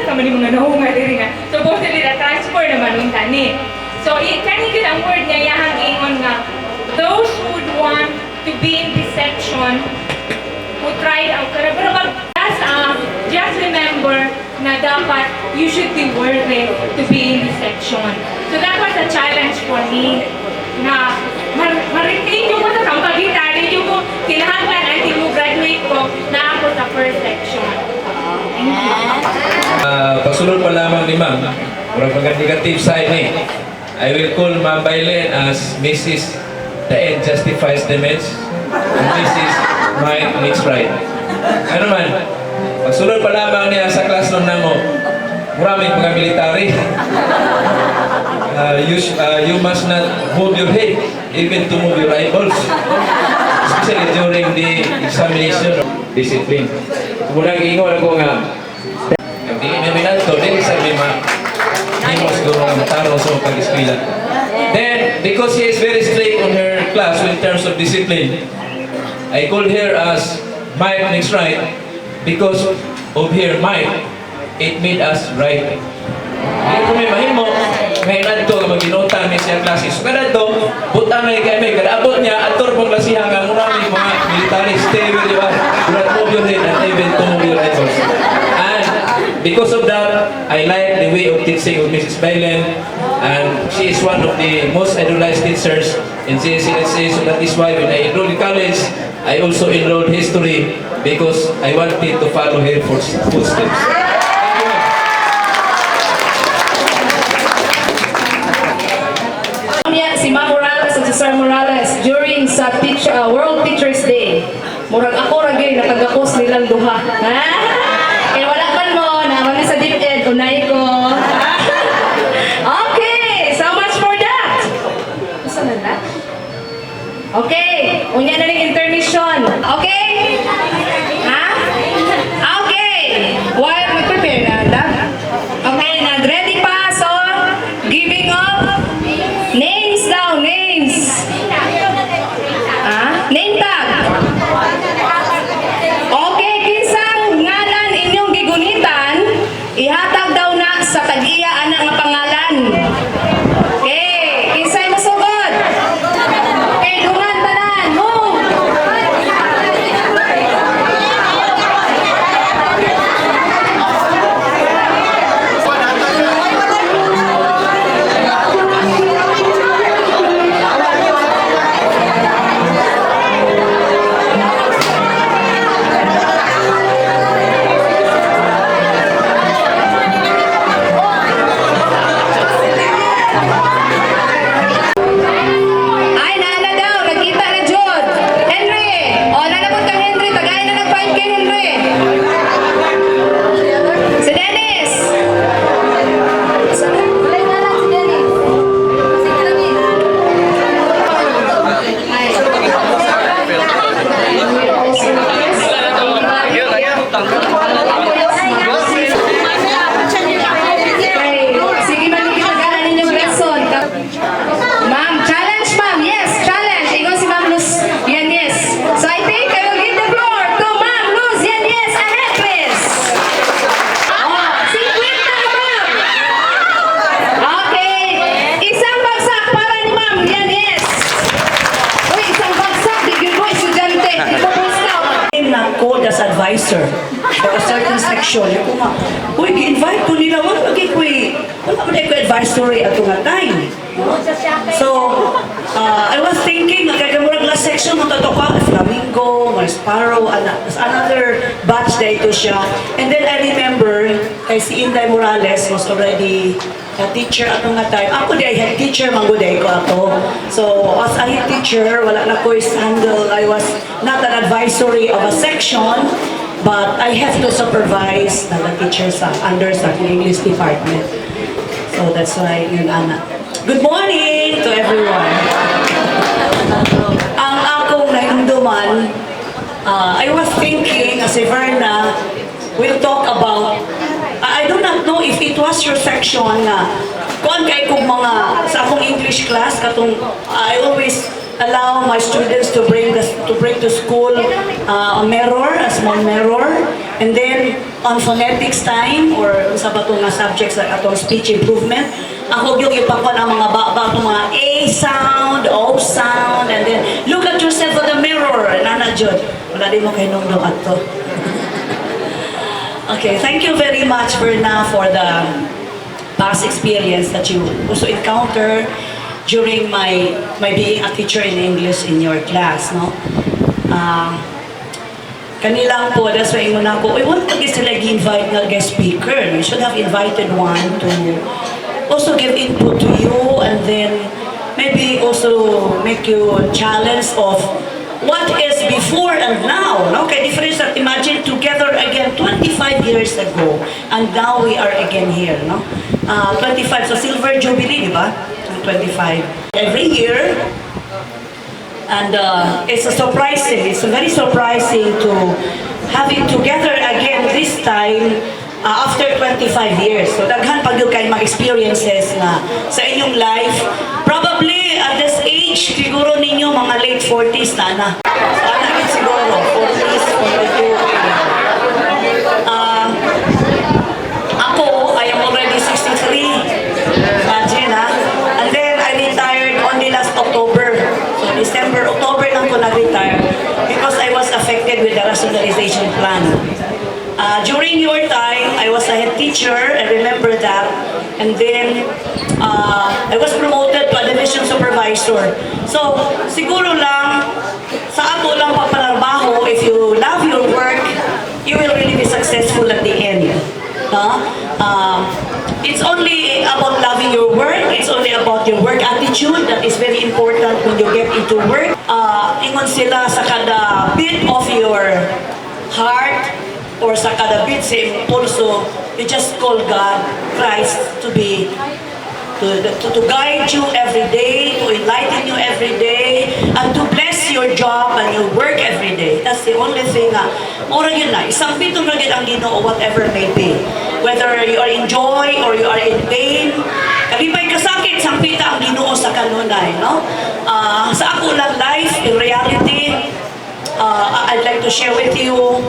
naman yung mga nahunga diri nga. Supposedly na transfer naman yung tani. So, kani gid ang word nga yahang ingon nga, those who would want to be in this section, who tried out, pero just remember na dapat you should be worthy to be in this section. So that was a challenge for me na ma-retain yung mga kampagita, rin yung kinahanglan until mo graduate ko na ako sa first section. Thank you. Pagsulod pa lamang ni Ma'am, murag negative side ni. I will call Ma'am Bailen as Mrs. The end justifies the means, and Mrs. Might makes right. Ano man, pagsulod pa lamang niya sa classroom na mo, maraming mga military. You must not move your head, even to move your eyeballs. Especially during the examination of discipline. Munang ingon ako nga, hindi inaminanto, dili sa lima, hindi mo siguro nga mataro sa pag-eskwela. Then, because she is very strict on her class in terms of discipline, I called her as Mike makes right because of her mic, it made us right. Hindi ko may mahimo, ngayon ito, mag-ginota may siya klase. So, kada ito, buta na kami, kada abot niya, ator pong klasihan nga, maraming mga military, stay where you are, do not move your head, and even to move your eyeballs. And because of that, I like the way of teaching of Mrs. Bailen, and she is one of the most idolized teachers in CSNSA, so that is why when I enrolled in college, I also enrolled history because I wanted to follow her footsteps. Si Ma'am Morales at si Sir Morales during sa World Teachers Day. Murag ako ragay nakagakos nilang duha. Kaya wala man mo, naman na sa DepEd, unay ko. Okay, so much for that. Gusto na na? Okay, unya na rin intermission. Okay? Ha? Okay. While we prepare na, okay, nag-ready pa, so giving up. Names daw, names. Name tag. Okay, kinsang ngalan inyong gigunitan, ihatag daw na sa tag-iya anak nga pangalan. Okay, kinsay masugod. Okay, dungan tanan, move. Advisor for a certain section. Yung kuma, uy, gi-invite ko nila, wala mo na ko advisory at nga time. So, I was thinking, nagkagamurag last section, matatoka, Flamingo, Sparrow, another batch dito siya. And then I remember, kay si Inday Morales was already a teacher at nga time. Ako di, head teacher, mangguday ko ako. So, as a head teacher, wala na ko handle. I was not an advisory of a section, but I have to supervise the teachers under sa English department. So, that's why yun, Ana. Good morning to everyone. Ang akong nahinduman, I was thinking, as Verna will talk about, I do not know if it was your section na kuan kay kung mga sa akong English class katong I always allow my students to bring to school a mirror, a small mirror, and then on phonetics time or sa bato nga subjects like atong speech improvement, ako yung ipakon ang mga bato mga A sound, O sound, and then look at yourself in the mirror. Nana Jud, wala din mo kay nung ato. Okay, thank you very much Verna for the past experience that you also encounter during my being a teacher in English in your class, no? Kanila po, that's why muna ko, I want to sila invite na guest speaker. We should have invited one to also give input to you and then maybe also make you challenge of what is before and now. No? Kaya difference that imagine together again 25 years ago and now we are again here. No? 25, so Silver Jubilee, di ba? 25. Every year, and it's very surprising to have it together again this time after 25 years. So daghan pag yung kayo mag-experiences na sa inyong life. Probably at this age, siguro ninyo mga late 40s na. Sana siguro, 40s, 42. Ako, I am already 63. Imagine, ha? And then I retired only last October. So October lang ko na-retire because I was affected with the rationalization plan. During your time, I was a head teacher, I remember that. And then, I was promoted to a division supervisor. So, siguro lang, sa ato lang papanarbaho, if you love your work, you will really be successful at the end. It's only about loving your work, it's only about your work attitude that is very important when you get into work. Ingon sila sa kada bit of your heart, or sa kada bit sa imong pulso, you just call God, Christ, to guide you every day, to enlighten you every day, and to bless your job and your work every day. That's the only thing na, mura yun na, isang bitong ragid ang Ginoo, whatever may be. Whether you are in joy or you are in pain, kalipay kasakit, sampita ang Ginoo sa kanunay, no? Sa ako lang life, in reality, I'd like to share with you.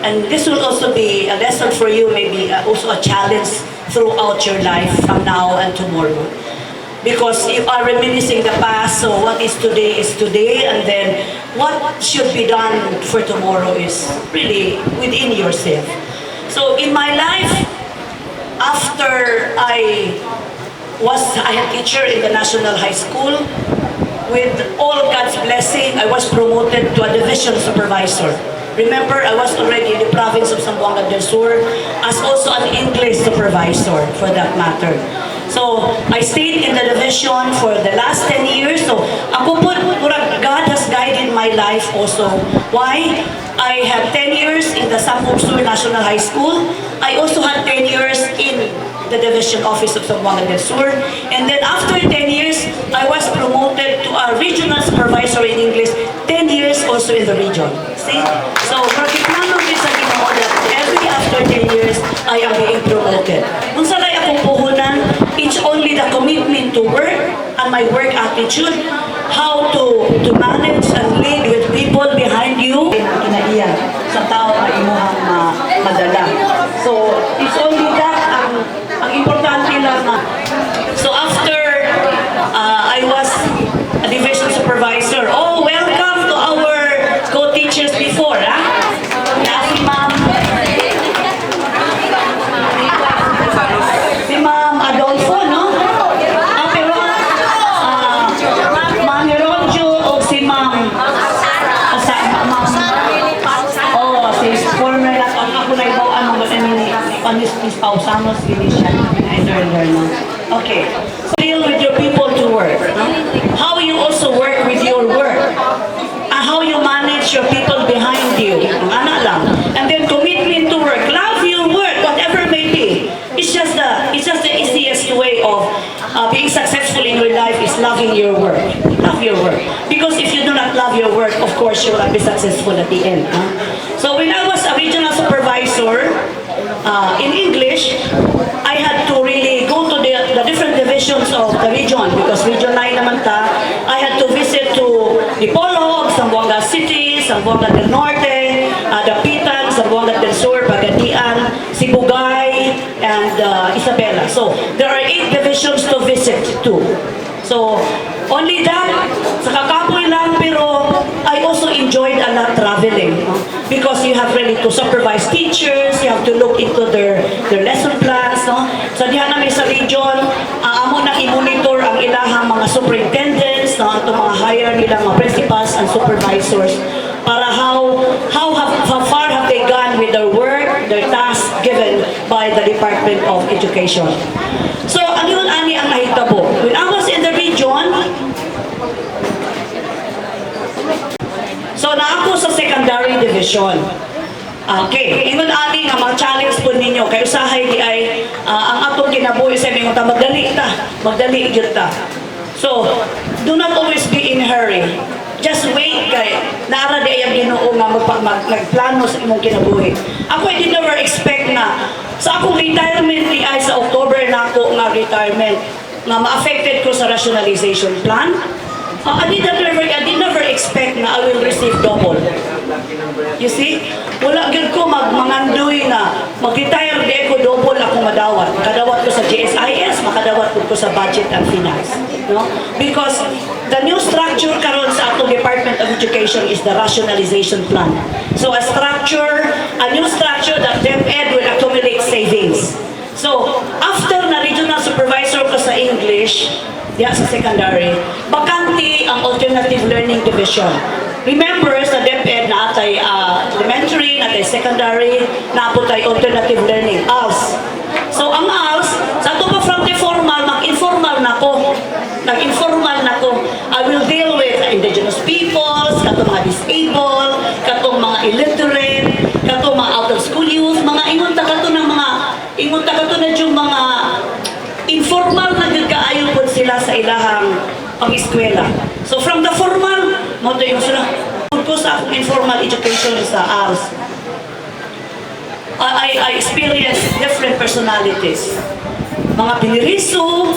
And this will also be a lesson for you, maybe also a challenge throughout your life from now and tomorrow. Because you are reminiscing the past, so what is today, and then what should be done for tomorrow is really within yourself. So in my life, after I was a teacher in the National High School, with all God's blessing, I was promoted to a division supervisor. Remember, I was already in the province of Zamboanga del Sur as also an English supervisor for that matter. So, I stayed in the division for the last 10 years. So, ako po, God has guided my life also. Why? I had 10 years in the Sambuc Sur National High School. I also had 10 years in the division office of Zamboanga del Sur. And then after 10 years, I was promoted to a regional supervisor in English, 10 years also in the region. See? So, praktikano din sa Ginoo that every after 10 years, I am being promoted. Kung sa lay akong puhunan, it's only the commitment to work and my work attitude, how to manage and lead with people behind you. Kinaiyan sa tao na imuhang madala. So, it's only that ang importante lang na. So, after I was a division supervisor, oh, welcome to our co-teachers before, ha? Si Ma'am Adolfo, no? Pero, Ma'am Heronjo o si Ma'am si former ako na ibaw Miss Pausanos, I learned, no? Okay. So, deal with your people to work, no? How you also work with your work. How you manage your people behind you. Ana lang. And then commitment to work. Love your work, whatever may be. It's just the easiest way of being successful in your life is loving your work. Love your work. Because if you do not love your work, of course, you will not be successful at the end. Huh? So when I was a regional supervisor in English, I had to really go to the different divisions of the region because Region 9 naman ta. I had to visit to Dipolog, Zamboanga City, Zamboanga del Norte, Dapitan, Zamboanga del Sur, Pagadian, Sibugay, and Isabela. So there are 8 divisions to visit too. So only that, sa kakapoy lang, pero I also enjoyed a lot traveling, no? Because you have really to supervise teachers, you have to look into their lesson plans, no? So diha namin sa region, amo na i-monitor ang ilahang mga superintendents, no? Itong mga hire nilang mga principals and supervisors para how far have they gone with their work, their tasks given by the Department of Education. So ang yun ani ang nahitabo. When I was in the region, so na ako sa secondary division. Okay, ingon ani nga mga challenge po ninyo kay usahay di ay ang atong kinabuhi sa mga magdali gyud ta. So, do not always be in a hurry. Just wait kay naara di ay Ginoo nga magplano sa imong kinabuhi. Ako I did never expect na sa akong retirement di ay sa October na ako nga retirement nga ma-affected ko sa rationalization plan. I did never expect na I will receive double. You see? Wala gyud ko mangandoy na mag-retire di ko double ako madawat. Makadawat ko sa GSIS, makadawat ko sa budget and finance. No? Because the new structure karon sa atong Department of Education is the rationalization plan. So a new structure that DepEd will accumulate savings. So, after na regional supervisor ko sa English, diya sa secondary, bakante ang alternative learning division. Remember, sa DepEd na atay elementary, na atay secondary, na po tayo alternative learning, ALS. So, ang ALS, sa ito pa from the formal, mag-informal na ko. Nag-informal na ko. I will deal with indigenous peoples, katong mga disabled, katong mga illiterate, katong mga out-of-school youth, mga ingon ta kato ng mga yung mga informal na gagaayon po sila sa ilahang pang-eskwela. So from the formal, mo to yung sila, ko sa akong informal education sa ALS. I experienced different personalities. Mga piniriso,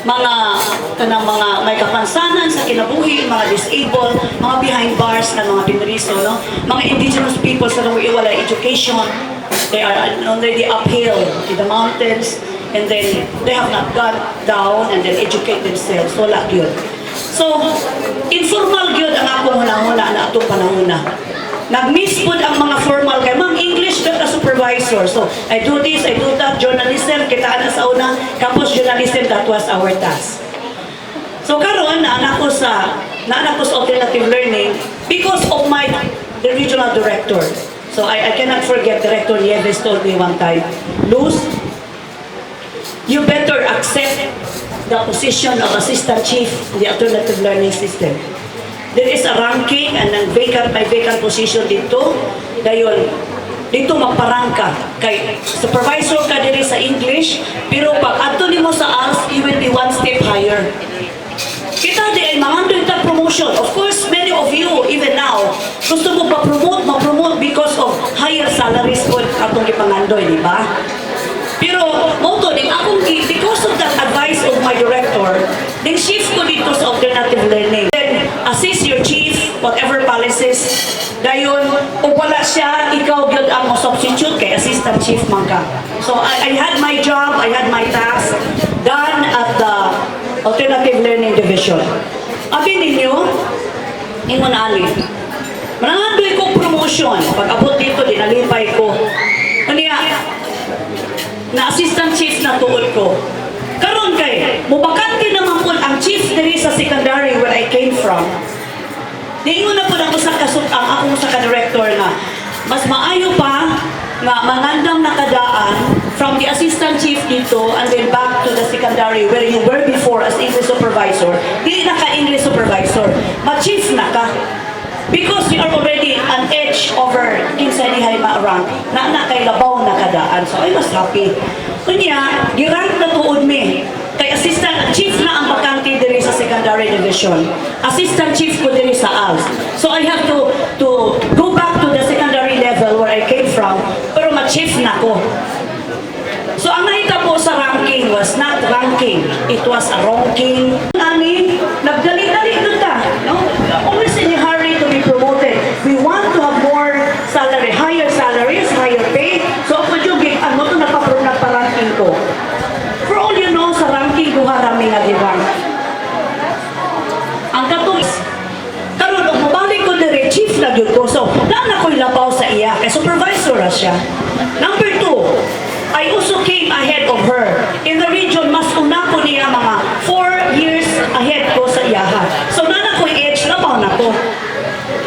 mga may kapansanan sa kinabuhi, mga disabled, mga behind bars na mga piniriso, no? Mga indigenous people sa nawiwala education. They are already uphill in the mountains, and then they have not gone down and then educate themselves. Wala yun. So, informal yun ang akong hunahuna na atong panahuna. Nag-miss po ang mga formal kay Ma'am English na supervisor. So, I do this, I do that, journalism, kitaan na sa una, campus journalism, that was our task. So, karon naanak ko sa alternative learning because of the regional director. So, I cannot forget, Director Nieves told me one time, Luz, you better accept the position of assistant chief in the alternative learning system. There is a ranking and may vacant position dito. Dayon, dito magparangka. Kay supervisor ka diri sa English, pero pag ato nimo sa ALS, you will be one step higher. Kita di ay mangandoy ta promotion. Of course, many of you, even now, gusto mo ma-promote because of higher salaries po atong ipangandoy, di ba? Pero, moto, because of that advice of my director, then shift ko dito sa alternative learning. Then, assist your chief, whatever policies, dayon, o wala siya, ikaw yun ang substitute kay assistant chief man ka. So, I had my job, I had my task done at the alternative learning division. Abi ninyo, ingon ali, manangandoy ko promotion, pag abot dito, dinalipay ko. Kaniya, na assistant chief na tuod ko. Karon kay, mubakante naman po ang chief diri sa secondary where I came from. Diingon na po na ang akong sa ka-director na mas maayo pa nga mangandam na kadaan from the assistant chief dito and then back to the secondary where you were before as English supervisor. Dili na ka English supervisor, ma-chief na ka. Because you are already an edge over kinsa ni Halima rank. Na kay labaw na kadaan. So I was happy. Kunya, girank na tuod mi. Kay assistant chief na ang bakante diri sa secondary division. Assistant chief ko diri sa ALS. So I have to go back to the secondary level where I came from. Pero ma-chief na ko. So ang nakita po sa ranking was not ranking. It was a ronking. Ani, nagdali-dali doon ta. No? I also came ahead of her. In the region, mas una ko niya mga 4 years ahead ko sa iyaha. So, nana ko age, labaw na ko.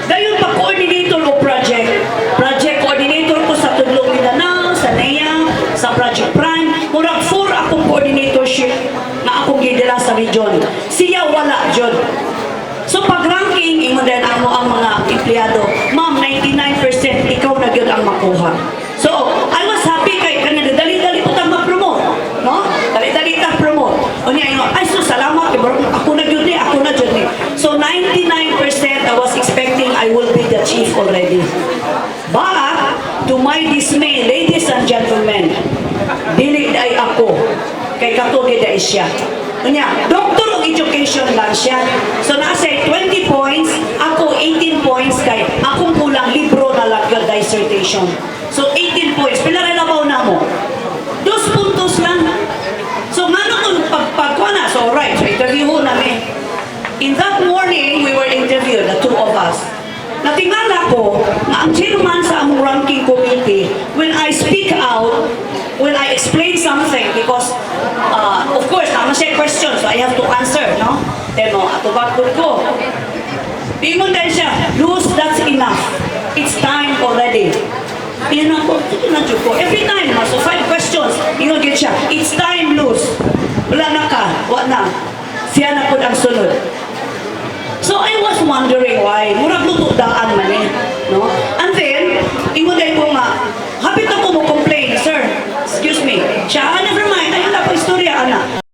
Dayon pa coordinator o project. Project coordinator ko sa Tudlong Mindanao, sa NEA, sa Project Prime. Murag 4 akong coordinatorship na akong gidala sa region. Siya wala jud. So pag-ranking, imo din ang mga empleyado, ma'am, 99% ikaw na gyud ang makuha. So, I was happy kay kanina dali-dali ko tang ma-promote, no? Dali-dali ta promote. Unya ingo, ay so salamat kay bro, ako na gyud ni, ako na gyud ni. So 99% I was expecting I will be the chief already. But to my dismay, ladies and gentlemen, dili ay ako kay katugid ay siya. Unya, doctor of education lang siya. So nasa 20 points, ako 18 points kay akong kulang libro na lang yung dissertation. So 18 points, pila rin nabaw na mo? 2 puntos lang. So ngano kung pagpagkuha na, so right, so interview namin. In that morning, we were interviewed, the two of us. Natingala ko na ang chairman sa among ranking committee, when I speak out, when I explain something, because of course, naman siya question, so I have to answer, no? Then, atubag ko. Ingon din siya, Luz, that's enough. It's time already. Yan ako, sige na dyan ko. Every time, so 5 questions, ingon din siya, it's time, Luz. Wala na ka, wala na. Siya na po ang sunod. So I was wondering why, murag luto daan man eh, no? And then, ingon din ko nga, hapit ako mo complain, sir, excuse me, siya, never mind.